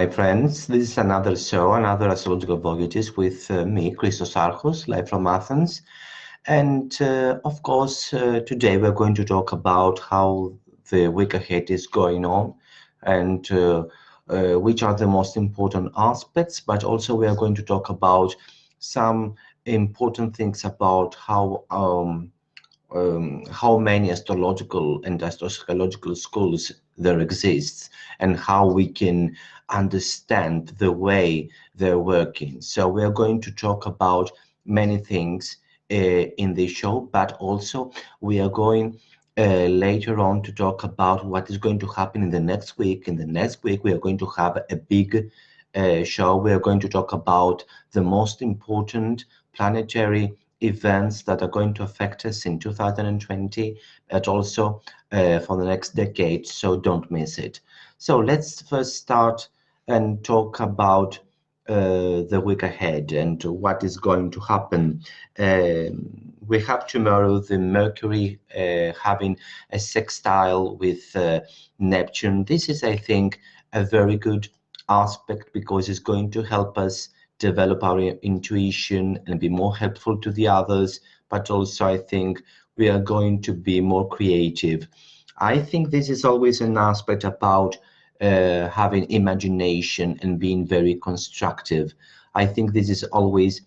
Hi friends, this is another show, another Astrological Voyages with me, Christos Archos, live from Athens. And of course, today we're going to talk about how the week ahead is going on and which are the most important aspects, but also we are going to talk about some important things about how many astrological and astropsychological schools there exists and how we can understand the way they're working. So we are going to talk about many things in this show, but also we are going later on to talk about what is going to happen in the next week. In the next week, we are going to have a big show. We are going to talk about the most important planetary events that are going to affect us in 2020, but also for the next decade, so don't miss it. So let's first start and talk about the week ahead and what is going to happen. We have tomorrow the Mercury having a sextile with Neptune. This is, I think, a very good aspect because it's going to help us develop our intuition and be more helpful to the others, but also I think we are going to be more creative. I think this is always an aspect about having imagination and being very constructive. I think this is always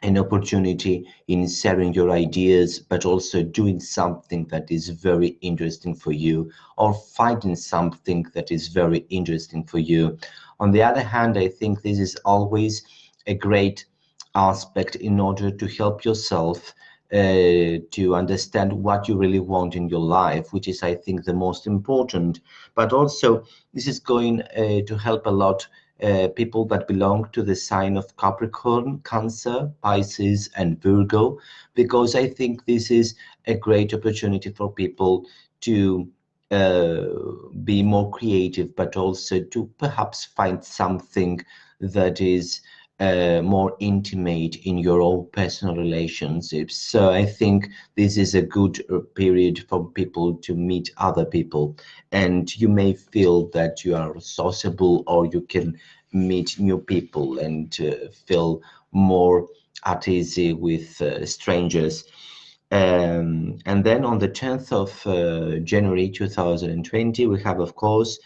an opportunity in sharing your ideas, but also doing something that is very interesting for you or finding something that is very interesting for you. On the other hand, I think this is always a great aspect in order to help yourself to understand what you really want in your life, which is, I think, the most important. But also, this is going to help a lot people that belong to the sign of Capricorn, Cancer, Pisces, and Virgo, because I think this is a great opportunity for people to be more creative, but also to perhaps find something that is more intimate in your own personal relationships. So I think this is a good period for people to meet other people, and you may feel that you are sociable or you can meet new people and feel more at ease with strangers. And then on the 10th of January 2020, we have, of course,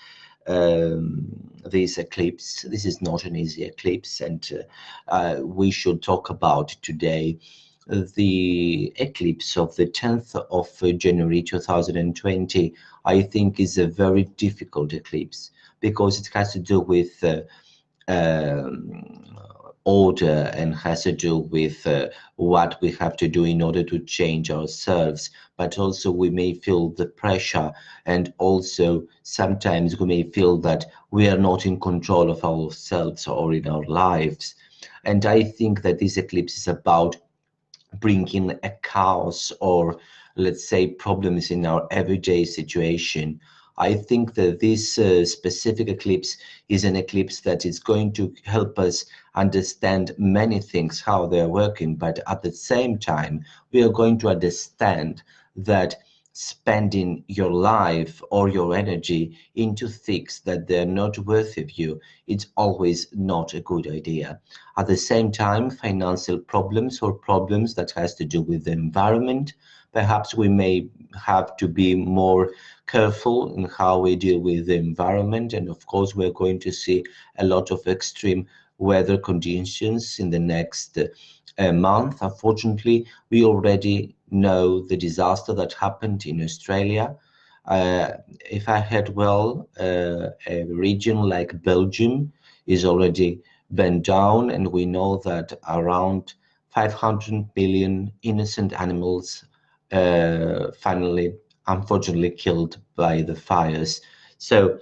this eclipse. This is not an easy eclipse, and we should talk about today. The eclipse of the 10th of January 2020, I think, is a very difficult eclipse because it has to do with order and has to do with what we have to do in order to change ourselves, but also we may feel the pressure, and also sometimes we may feel that we are not in control of ourselves or in our lives. And I think that this eclipse is about bringing a chaos or, let's say, problems in our everyday situation. I think that this specific eclipse is an eclipse that is going to help us understand many things, how they're working, but at the same time, we are going to understand that spending your life or your energy into things that they're not worth of you, it's always not a good idea. At the same time, financial problems or problems that has to do with the environment, perhaps we may have to be more careful in how we deal with the environment. And of course, we're going to see a lot of extreme weather conditions in the next month. Unfortunately, we already know the disaster that happened in Australia. If I heard well, a region like Belgium is already burned down, and we know that around 500 million innocent animals finally, unfortunately, killed by the fires. So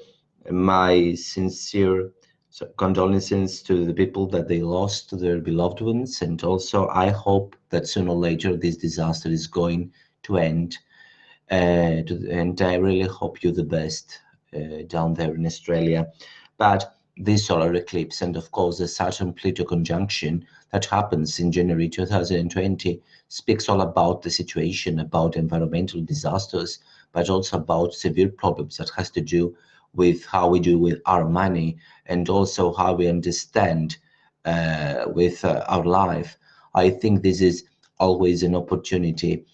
my sincere condolences to the people that they lost their beloved ones, and also I hope that sooner or later this disaster is going to end. And I really hope you the best down there in Australia. But this solar eclipse and of course the Saturn-Pluto conjunction that happens in January 2020 speaks all about the situation, about environmental disasters, but also about severe problems that has to do with how we do with our money, and also how we understand with our life. I think this is always an opportunity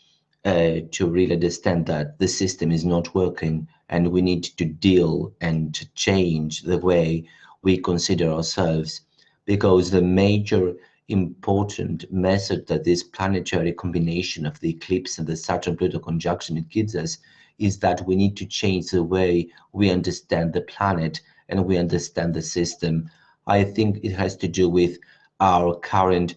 to really understand that the system is not working, and we need to deal and to change the way we consider ourselves, because the major important message that this planetary combination of the eclipse and the Saturn-Pluto conjunction it gives us is that we need to change the way we understand the planet and we understand the system. I think it has to do with our current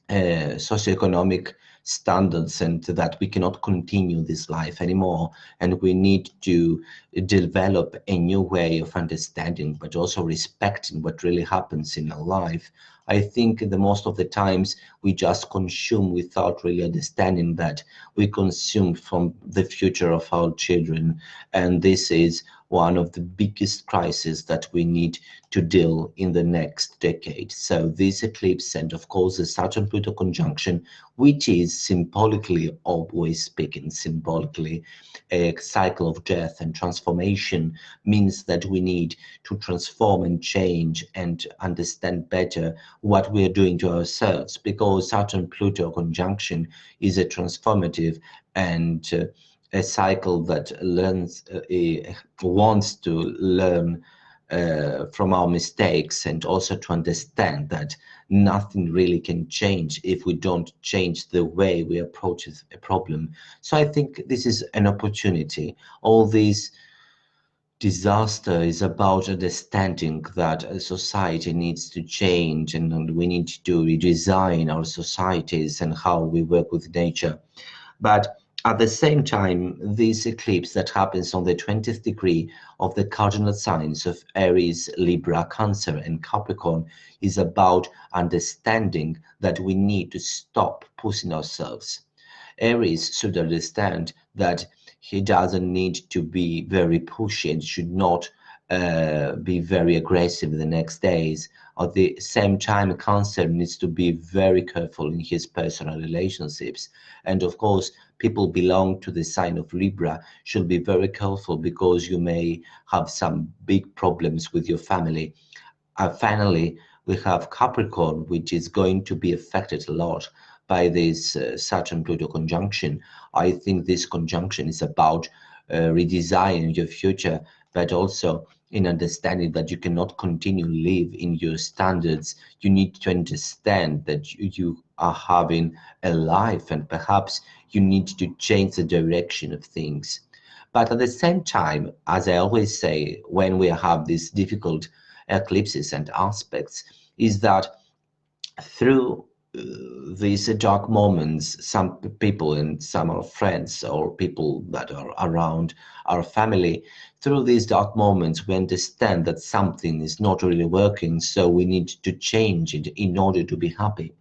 socioeconomic standards, and that we cannot continue this life anymore, and we need to develop a new way of understanding but also respecting what really happens in our life. I think the most of the times we just consume without really understanding that we consume from the future of our children, and this is one of the biggest crises that we need to deal in the next decade. So this eclipse, and of course the Saturn-Pluto conjunction, which is symbolically, always speaking symbolically, a cycle of death and transformation, means that we need to transform and change and understand better what we are doing to ourselves, because Saturn-Pluto conjunction is a transformative and a cycle that learns wants to learn from our mistakes, and also to understand that nothing really can change if we don't change the way we approach a problem. So I think this is an opportunity. All this disaster is about understanding that a society needs to change, and we need to redesign our societies and how we work with nature. But at the same time, this eclipse that happens on the 20th degree of the cardinal signs of Aries, Libra, Cancer, and Capricorn is about understanding that we need to stop pushing ourselves. Aries should understand that he doesn't need to be very pushy and should not be very aggressive the next days. At the same time, Cancer needs to be very careful in his personal relationships. And of course, people belong to the sign of Libra should be very careful, because you may have some big problems with your family. Finally, we have Capricorn, which is going to be affected a lot by this Saturn-Pluto conjunction. I think this conjunction is about redesigning your future, but also in understanding that you cannot continue live in your standards. You need to understand that you are having a life, and perhaps you need to change the direction of things. But at the same time, as I always say, when we have these difficult eclipses and aspects, is that through these dark moments, some people and some are friends or people that are around our family, through these dark moments, we understand that something is not really working, so we need to change it in order to be happy.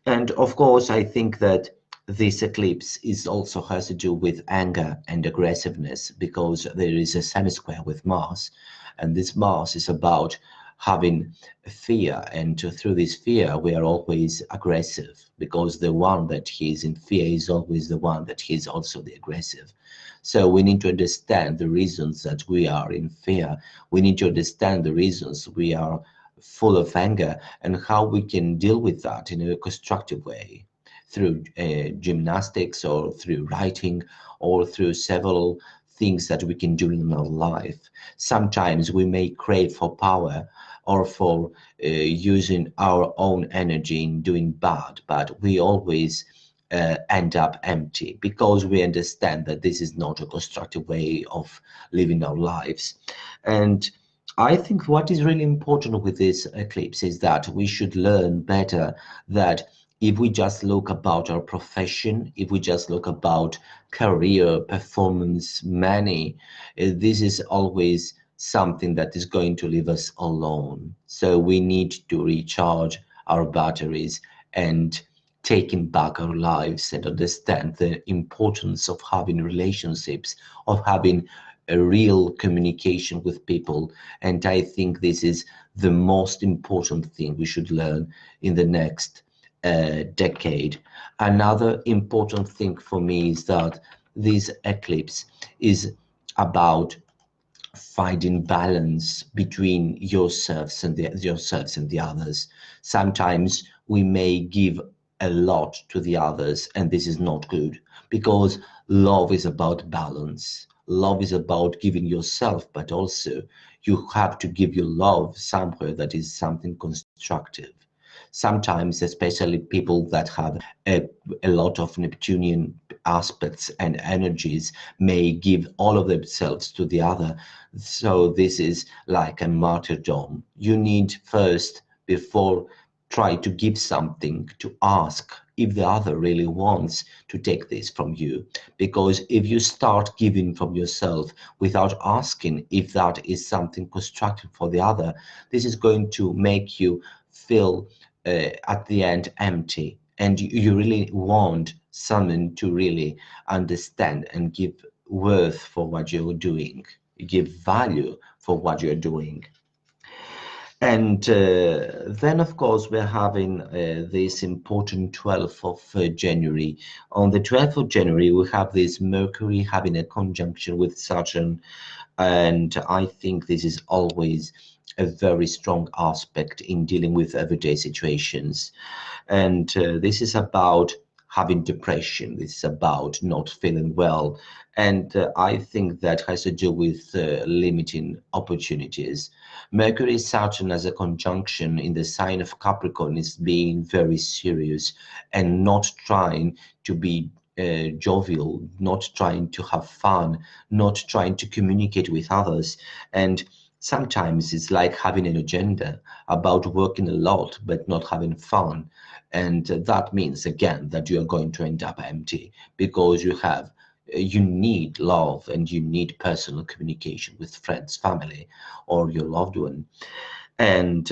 And of course, I think that this eclipse is also has to do with anger and aggressiveness, because there is a semi-square with Mars, and this Mars is about having fear, and through this fear we are always aggressive, because the one that is in fear is always the one that is also the aggressive. So we need to understand the reasons that we are in fear. We need to understand the reasons we are full of anger, and how we can deal with that in a constructive way, through gymnastics or through writing or through several things that we can do in our life. Sometimes we may crave for power or for using our own energy in doing bad, but we always end up empty, because we understand that this is not a constructive way of living our lives. And I think what is really important with this eclipse is that we should learn better that if we just look about our profession, if we just look about career, performance, money, this is always something that is going to leave us alone. So we need to recharge our batteries and taking back our lives, and understand the importance of having relationships, of having a real communication with people. And I think this is the most important thing we should learn in the next decade. Another important thing for me is that this eclipse is about finding balance between yourselves and the others. Sometimes we may give a lot to the others, and this is not good, because love is about balance. Love is about giving yourself, but also you have to give your love somewhere that is something constructive. Sometimes, especially people that have a, a lot of Neptunian aspects and energies, may give all of themselves to the other. So this is like a martyrdom. You need first, before try to give something, to ask if the other really wants to take this from you. Because if you start giving from yourself without asking if that is something constructive for the other, this is going to make you feel at the end empty, and you really want someone to really understand and give worth for what you're doing, give value for what you're doing. And then, of course, we're having this important 12th of January. On the 12th of January, we have this Mercury having a conjunction with Saturn, and I think this is always a very strong aspect in dealing with everyday situations. And this is about having depression, this is about not feeling well. And I think that has to do with limiting opportunities. Mercury Saturn as a conjunction in the sign of Capricorn is being very serious and not trying to be jovial, not trying to have fun, not trying to communicate with others. And sometimes it's like having an agenda about working a lot but not having fun. And that means, again, that you are going to end up empty, because you need love and you need personal communication with friends, family, or your loved one. And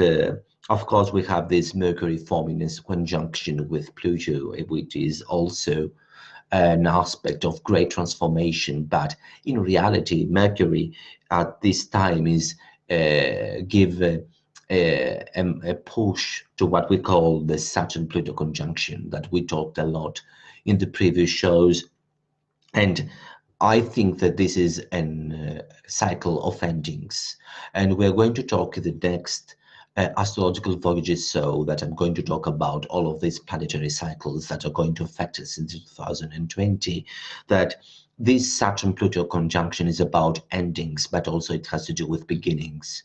of course, we have this Mercury forming this conjunction with Pluto, which is also an aspect of great transformation. But in reality, Mercury at this time is give a push to what we call the Saturn-Pluto conjunction that we talked a lot in the previous shows. And I think that this is an cycle of endings. And we're going to talk in the next Astrological Voyages, so that I'm going to talk about all of these planetary cycles that are going to affect us in 2020, that this Saturn-Pluto conjunction is about endings, but also it has to do with beginnings.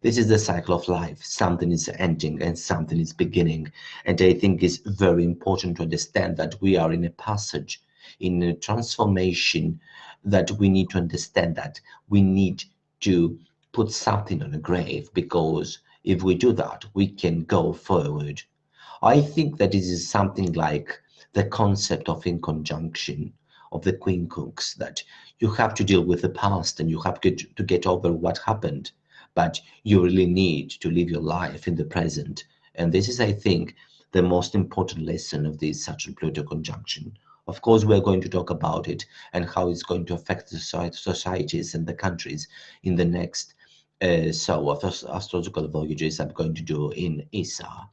This is the cycle of life. Something is ending and something is beginning. And I think it's very important to understand that we are in a passage, in a transformation, that we need to understand that we need to put something on a grave, because if we do that, we can go forward. I think that this is something like the concept of in conjunction of the Queen Cooks, that you have to deal with the past and you have to get over what happened, but you really need to live your life in the present. And this is, I think, the most important lesson of this Saturn-Pluto conjunction. Of course, we're going to talk about it and how it's going to affect the societies and the countries in the next of Astrological Voyages I'm going to do in ISA.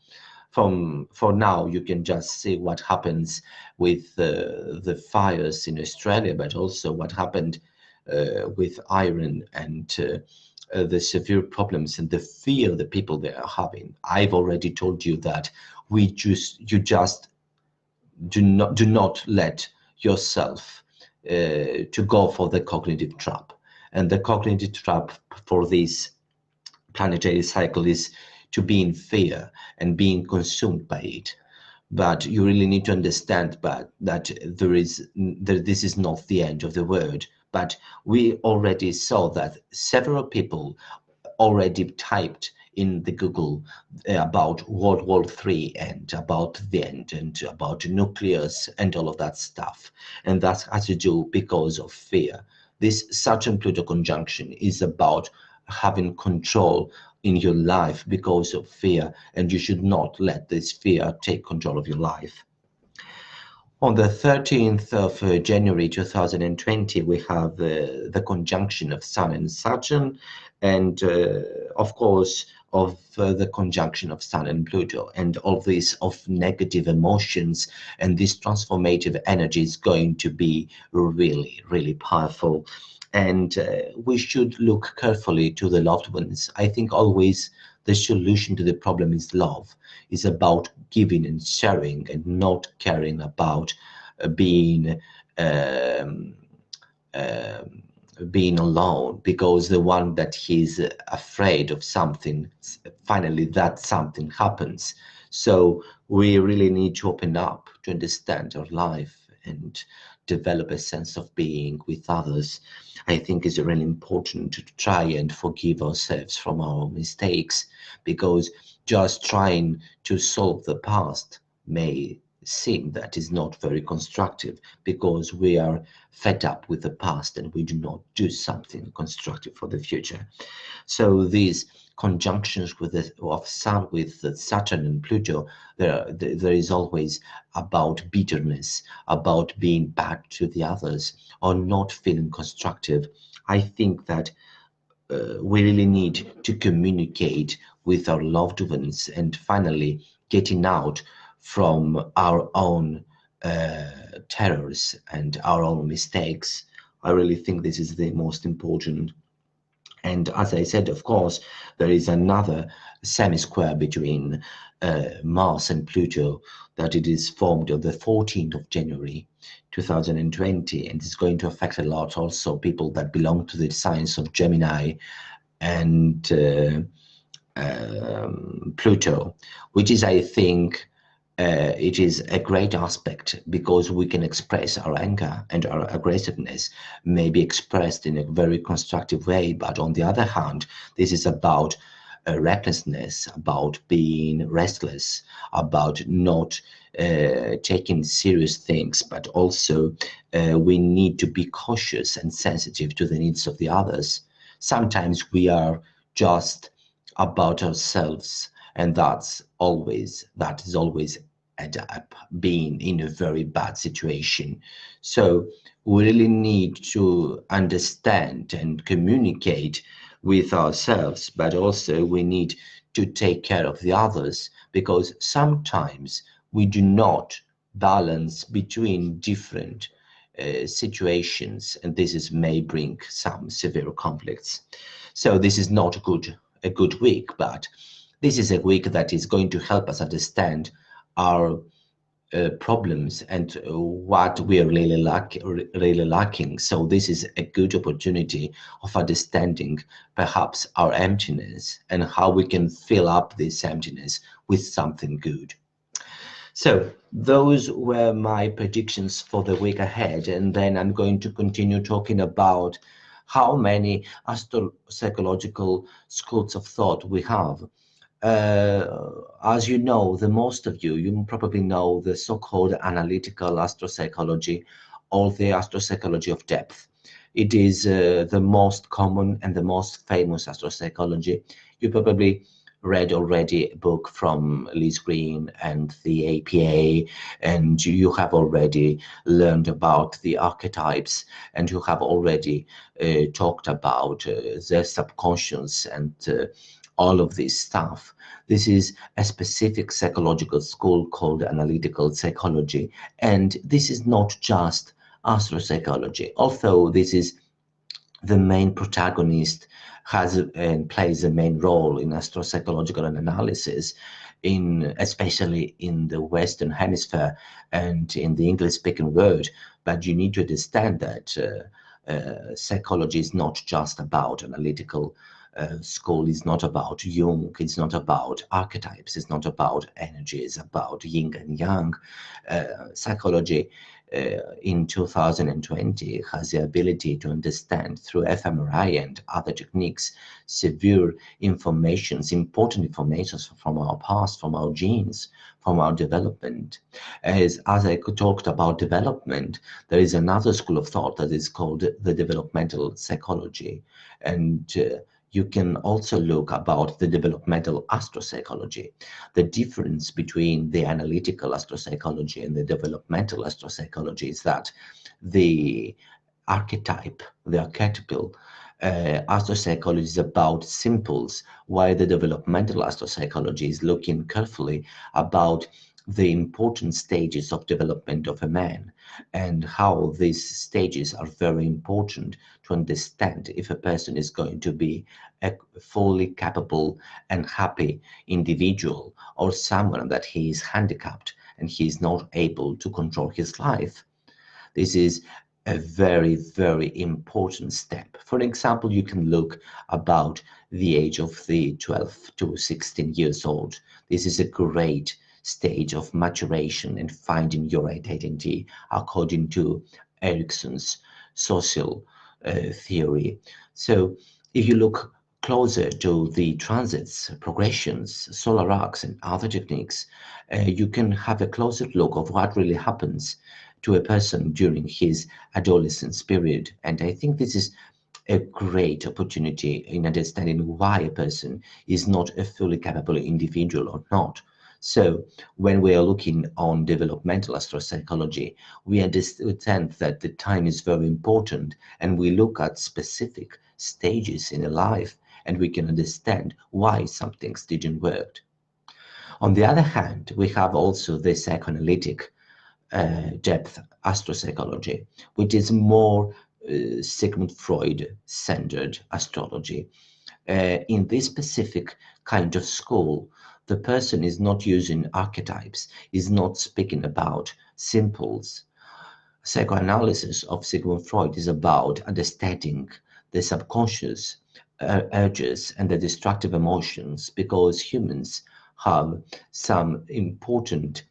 For now, you can just see what happens with the fires in Australia, but also what happened with Iran and the severe problems and the fear the people there are having. I've already told you that you just do not let yourself to go for the cognitive trap. And the cognitive trap for this planetary cycle is to be in fear and being consumed by it. But you really need to understand that this is not the end of the world. But we already saw that several people already typed in the Google about World War III and about the end and about nucleus and all of that stuff. And that has to do because of fear. This Saturn-Pluto conjunction is about having control in your life because of fear, and you should not let this fear take control of your life. On the 13th of January 2020, we have the conjunction of Sun and Saturn, and of course, of the conjunction of Sun and Pluto, and all this of negative emotions, and this transformative energy is going to be really, really powerful. and we should look carefully to the loved ones. I think always the solution to the problem is love, is about giving and sharing and not caring about being um, um, being alone, because the one that he's afraid of something, finally that something happens. So we really need to open up to understand our life and develop a sense of being with others. I think it's really important to try and forgive ourselves from our mistakes, because just trying to solve the past may seem that is not very constructive, because we are fed up with the past and we do not do something constructive for the future. So these conjunctions with Saturn and Pluto, there is always about bitterness, about being bad to the others, or not feeling constructive. I think that we really need to communicate with our loved ones, and finally getting out from our own terrors and our own mistakes. I really think this is the most important. And as I said, of course, there is another semi-square between Mars and Pluto, that it is formed on the 14th of January 2020, and it's going to affect a lot also people that belong to the signs of Gemini and Pluto, which is, I think, it is a great aspect, because we can express our anger, and our aggressiveness may be expressed in a very constructive way. But on the other hand, this is about recklessness, about being restless, about not taking serious things, but also we need to be cautious and sensitive to the needs of the others. Sometimes we are just about ourselves, and that is always end up being in a very bad situation. So we really need to understand and communicate with ourselves, but also we need to take care of the others, because sometimes we do not balance between different situations, and may bring some severe conflicts. So this is not a good week, but this is a week that is going to help us understand our problems and what we are really lacking. So this is a good opportunity of understanding perhaps our emptiness, and how we can fill up this emptiness with something good. So those were my predictions for the week ahead, and then I'm going to continue talking about how many astropsychological schools of thought we have. As you know, the most of you probably know the so-called analytical astropsychology, or the astropsychology of depth. It is the most common and the most famous astropsychology. You probably read already a book from Liz Green and the APA, and you have already learned about the archetypes, and you have already talked about the subconscious and all of this stuff. This is a specific psychological school called analytical psychology, and this is not just astropsychology, although this is the main protagonist, has and plays a main role in astropsychological analysis, especially in the Western Hemisphere and in the English-speaking world. But you need to understand that psychology is not just about analytical school. Is not about Jung, it's not about archetypes, it's not about energy, it's about yin and yang. Psychology in 2020 has the ability to understand through fMRI and other techniques severe informations, important informations from our past, from our genes, from our development. As I talked about development, there is another school of thought that is called the developmental psychology, and you can also look about the developmental astropsychology. The difference between the analytical astropsychology and the developmental astropsychology is that the archetypal astropsychology is about symbols, while the developmental astropsychology is looking carefully about the important stages of development of a man and how these stages are very important to understand if a person is going to be a fully capable and happy individual or someone that he is handicapped and he is not able to control his life. This is a very, very important step. For example, you can look about the age of the 12 to 16 years old. This is a great stage of maturation and finding your identity according to Erickson's social theory. So if you look closer to the transits, progressions, solar arcs, and other techniques, you can have a closer look of what really happens to a person during his adolescence period. And I think this is a great opportunity in understanding why a person is not a fully capable individual or not. So when we are looking on developmental astropsychology, we understand that the time is very important, and we look at specific stages in a life, and we can understand why some things didn't work. On the other hand, we have also the psychoanalytic depth astropsychology, which is more Sigmund Freud centered astrology. In this specific kind of school, the person is not using archetypes, is not speaking about symbols. Psychoanalysis of Sigmund Freud is about understanding the subconscious urges and the destructive emotions, because humans have some important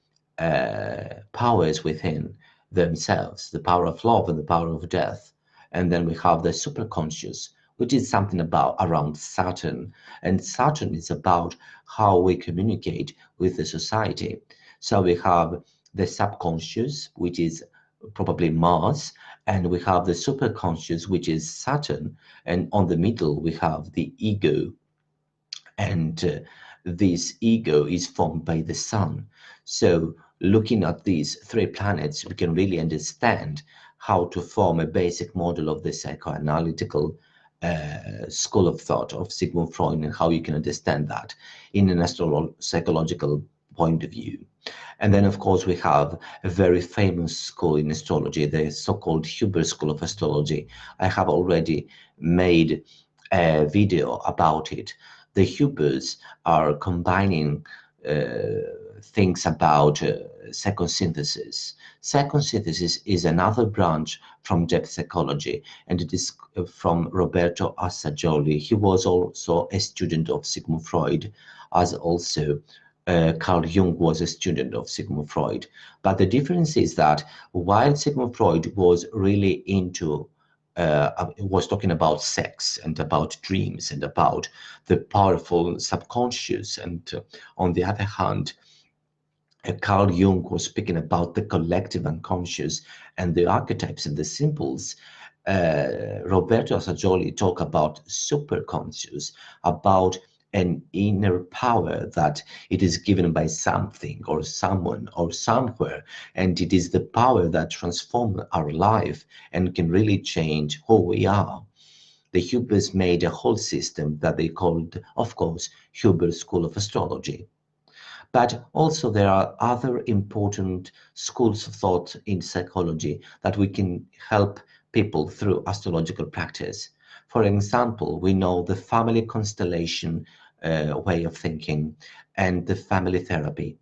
powers within themselves, the power of love and the power of death. And then we have the superconscious, which is something about around Saturn. And Saturn is about how we communicate with the society. So we have the subconscious, which is probably Mars, and we have the superconscious, which is Saturn, and on the middle we have the ego, and this ego is formed by the sun. So looking at these three planets, we can really understand how to form a basic model of the psychoanalytical school of thought of Sigmund Freud, and how you can understand that in an psychological point of view. And then, of course, we have a very famous school in astrology, the so-called Hubert School of Astrology. I have already made a video about it. The Huberts are combining things about second synthesis. Second synthesis is another branch from depth psychology, and it is from Roberto Assagioli. He was also a student of Sigmund Freud, as also Carl Jung was a student of Sigmund Freud. But the difference is that while Sigmund Freud was really into was talking about sex and about dreams and about the powerful subconscious, and on the other hand, Carl Jung was speaking about the collective unconscious and the archetypes and the symbols. Roberto Assagioli talked about superconscious, about an inner power that it is given by something or someone or somewhere, and it is the power that transforms our life and can really change who we are. The Huberts made a whole system that they called, of course, Hubert School of Astrology. But also there are other important schools of thought in psychology that we can help people through astrological practice. For example, we know the family constellation way of thinking and the family therapy.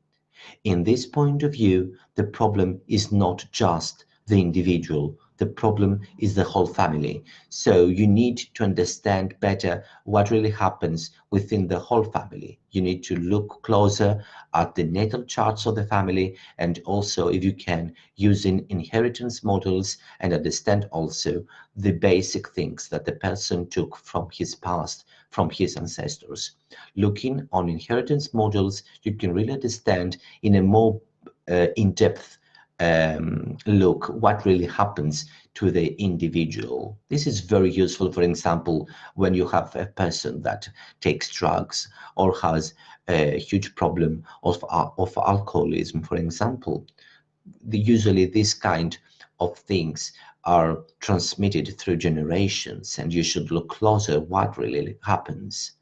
In this point of view, the problem is not just the individual, the problem is the whole family. So you need to understand better what really happens within the whole family. You need to look closer at the natal charts of the family, and also, if you can, using inheritance models, and understand also the basic things that the person took from his past, from his ancestors. Looking on inheritance models, you can really understand in a more in-depth look what really happens to the individual. This is very useful, for example, when you have a person that takes drugs or has a huge problem of alcoholism, for example. Usually this kind of things are transmitted through generations, and you should look closer what really happens.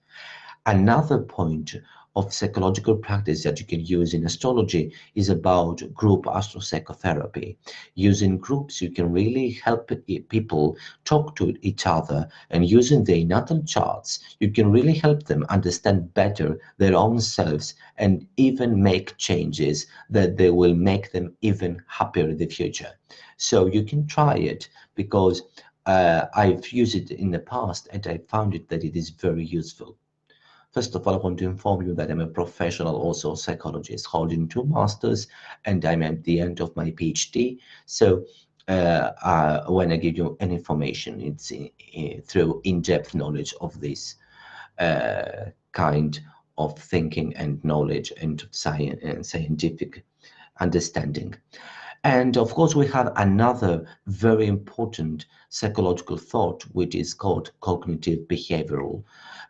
Another point of psychological practice that you can use in astrology is about group astro psychotherapy. Using groups, you can really help people talk to each other, and using their natal charts, you can really help them understand better their own selves and even make changes that they will make them even happier in the future. So you can try it, because I've used it in the past and I found it that it is very useful. First of all, I want to inform you that I'm a professional also psychologist holding 2 masters, and I'm at the end of my PhD. So when I give you any information, it's through in-depth knowledge of this kind of thinking and knowledge and science and scientific understanding. And of course, we have another very important psychological thought, which is called cognitive behavioral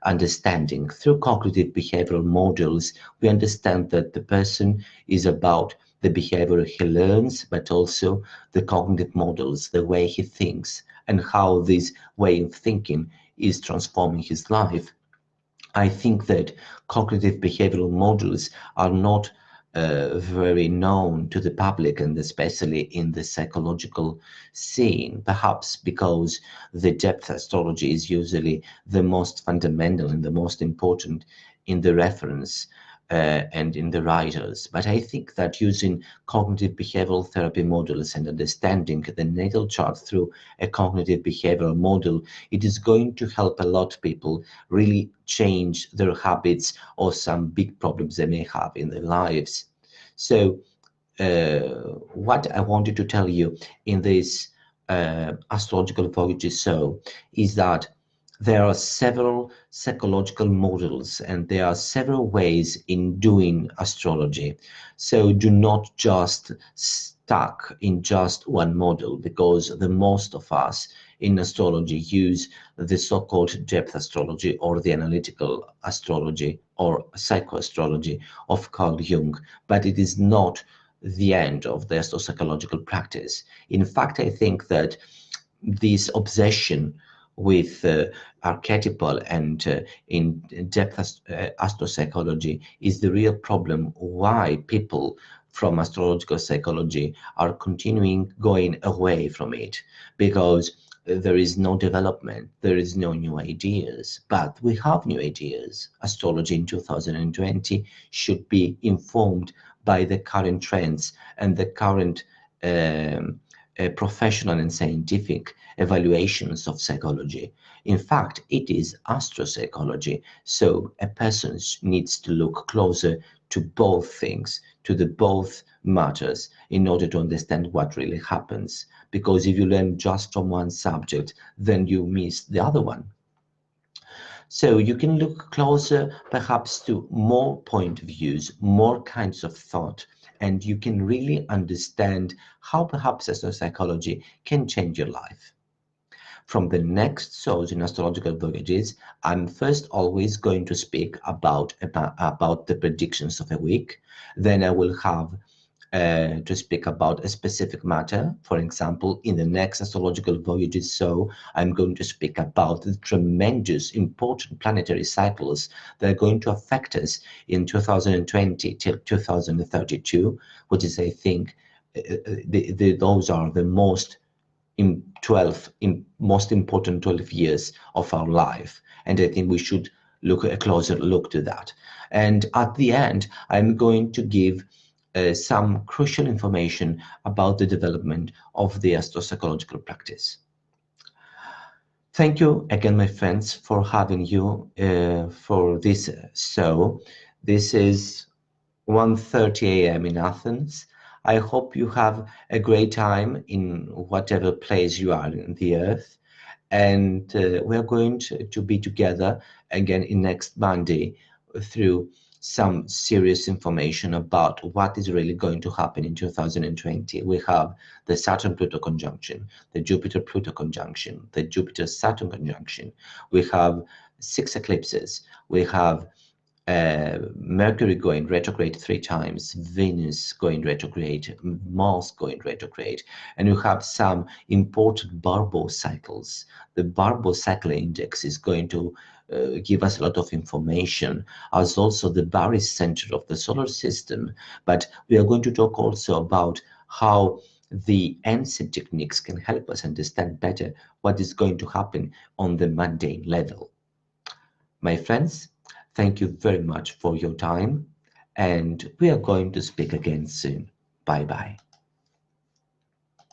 understanding. Through cognitive behavioral models, we understand that the person is about the behavior he learns, but also the cognitive models, the way he thinks, and how this way of thinking is transforming his life. I think that cognitive behavioral models are not very known to the public, and especially in the psychological scene, perhaps because the depth astrology is usually the most fundamental and the most important in the reference and in the writers. But I think that using cognitive behavioral therapy models and understanding the natal chart through a cognitive behavioral model, it is going to help a lot of people really change their habits or some big problems they may have in their lives. So what I wanted to tell you in this astrological voyages show is that there are several psychological models and there are several ways in doing astrology. So do not just stuck in just one model, because the most of us in astrology use the so-called depth astrology or the analytical astrology or psychoastrology of Carl Jung, but it is not the end of the astropsychological practice. In fact, I think that this obsession with archetypal and in-depth astropsychology is the real problem why people from astrological psychology are continuing going away from it, because there is no development, there is no new ideas. But we have new ideas. Astrology in 2020 should be informed by the current trends and the current professional and scientific evaluations of psychology. In fact, it is astropsychology, so a person needs to look closer to both things, to the both matters, in order to understand what really happens. Because if you learn just from one subject, then you miss the other one. So you can look closer perhaps to more point of views, more kinds of thought, and you can really understand how perhaps astropsychology can change your life. From the next shows in Astrological Voyages, I'm first always going to speak about the predictions of a week. Then I will have to speak about a specific matter. For example, in the next Astrological Voyages show, I'm going to speak about the tremendous important planetary cycles that are going to affect us in 2020 till 2032, which is, I think, those are the most most important 12 years of our life, and I think we should look a closer look to that. And at the end, I'm going to give some crucial information about the development of the astropsychological practice. Thank you again, my friends, for having you for this show. This is 1:30 a.m. in Athens. I hope you have a great time in whatever place you are in the earth. And we are going to be together again in next Monday through some serious information about what is really going to happen in 2020. We have the Saturn-Pluto conjunction, the Jupiter-Pluto conjunction, the Jupiter-Saturn conjunction. We have 6 eclipses. We have Mercury going retrograde 3 times, Venus going retrograde, Mars going retrograde, and you have some important Barbo cycles. The Barbo cycle index is going to give us a lot of information, as also the Bary's center of the solar system. But we are going to talk also about how the ancient techniques can help us understand better what is going to happen on the mundane level. My friends, thank you very much for your time, and we are going to speak again soon. Bye bye.